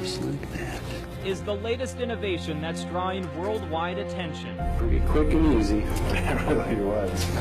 Just like that. Is the latest innovation that's drawing worldwide attention. Pretty quick and easy. It really was.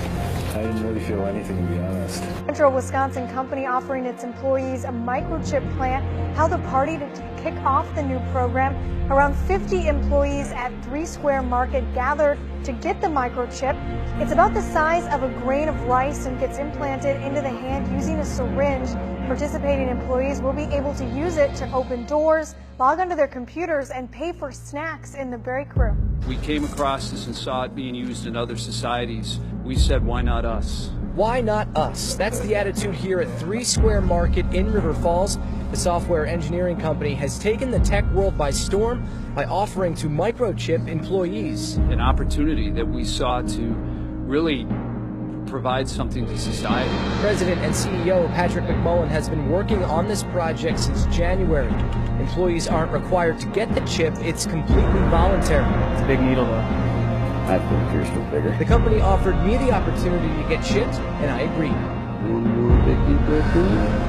I didn't really feel anything, to be honest. Central Wisconsin company offering its employees a microchip plant held a party to kick off the new program. Around 50 employees at 3 Square Market gathered to get the microchip. It's about the size of a grain of rice and gets implanted into the hand using a syringe. Participating employees will be able to use it to open doors, log onto their computers, and pay for snacks in the break room. We came across this and saw it being used in other societies. We said, why not us? Why not us? That's the attitude here at 3 Square Market in River Falls. The software engineering company has taken the tech world by storm by offering to microchip employees An opportunity that we saw to really provide something to society. President and CEO Patrick McMullen has been working on this project since January. Employees aren't required to get the chip. It's completely voluntary. It's a big needle, though. I think yours was bigger. The company offered me the opportunity to get chipped, and I agreed. One more biggie breath in,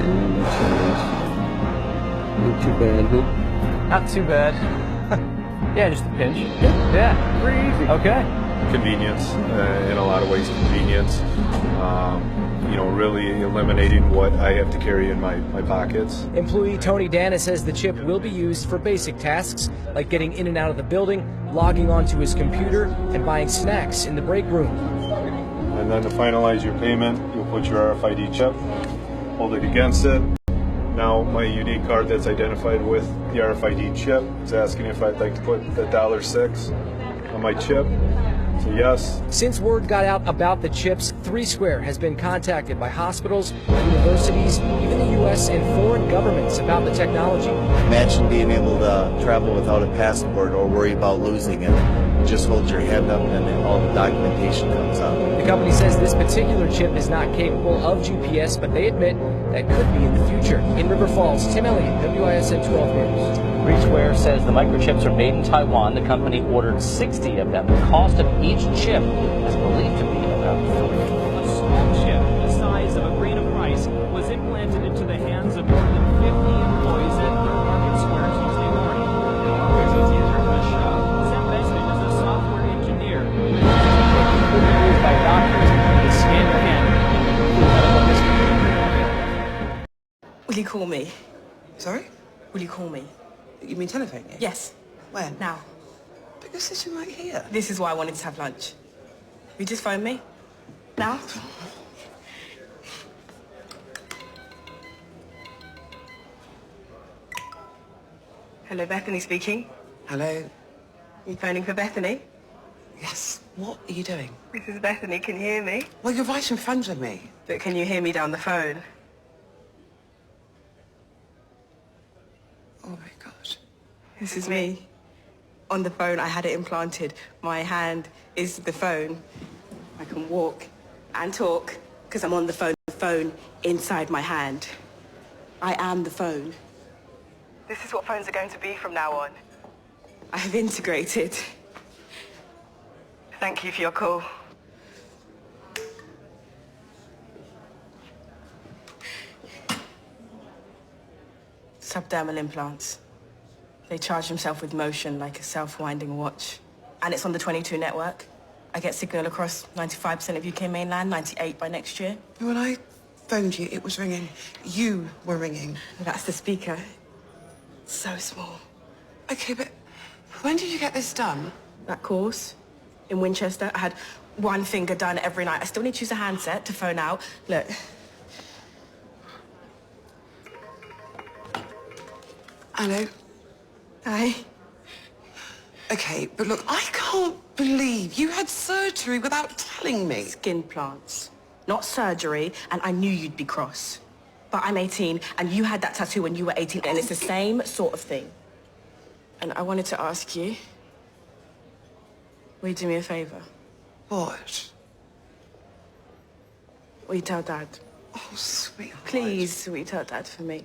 and it's finished. Not too bad, huh? Not too bad. Yeah, just a pinch. Yeah. Pretty easy. Okay. Convenience, in a lot of ways convenience. You know, really eliminating what I have to carry in my pockets. Employee Tony Dana says the chip will be used for basic tasks like getting in and out of the building, logging onto his computer, and buying snacks in the break room. And then to finalize your payment, you'll put your RFID chip, hold it against it. Now my unique card that's identified with the RFID chip is asking if I'd like to put the $6 on my chip. So yes. Since word got out about the chips, 3 Square has been contacted by hospitals, universities, even the U.S. and foreign governments about the technology. Imagine being able to travel without a passport or worry about losing it. You just hold your hand up and then all the documentation comes up. The company says this particular chip is not capable of GPS, but they admit that could be in the future. In River Falls, Tim Elliott, WISN 12 News. 3 Square says the microchips are made in Taiwan. The company ordered 60 of them. The cost of each chip is believed to be about $3. A small chip the size of a grain of rice was implanted into the hands of more than 50 employees at Third Market Square Tuesday morning. Sam Benjamin is a software engineer. Used by doctors to scan the hand. Medical history. Will you call me? Sorry? Will you call me? You mean telephone? Yes. When? Now. But you're sitting right here. This is why I wanted to have lunch. You just phone me. Now. Hello, Bethany speaking. Hello? You phoning for Bethany? Yes. What are you doing? This is Bethany. Can you hear me? Well, you're right in front of me. But can you hear me down the phone? Oh my God. This is me. On the phone, I had it implanted. My hand is the phone. I can walk and talk because I'm on the phone inside my hand. I am the phone. This is what phones are going to be from now on. I have integrated. Thank you for your call. Subdermal implants. They charge themselves with motion like a self-winding watch. And it's on the 22 network. I get signal across 95% of UK mainland, 98 by next year. When I phoned you, it was ringing. You were ringing. That's the speaker. So small. Okay, but when did you get this done? That course in Winchester, I had one finger done every night. I still need to use a handset to phone out. Look. Hello? Hi. Okay, but look, I can't believe you had surgery without telling me. Skin plants, not surgery, and I knew you'd be cross. But I'm 18, and you had that tattoo when you were 18, and it's the same sort of thing. And I wanted to ask you, will you do me a favour? What? Will you tell Dad? Oh, sweetheart. Please, will you tell Dad for me?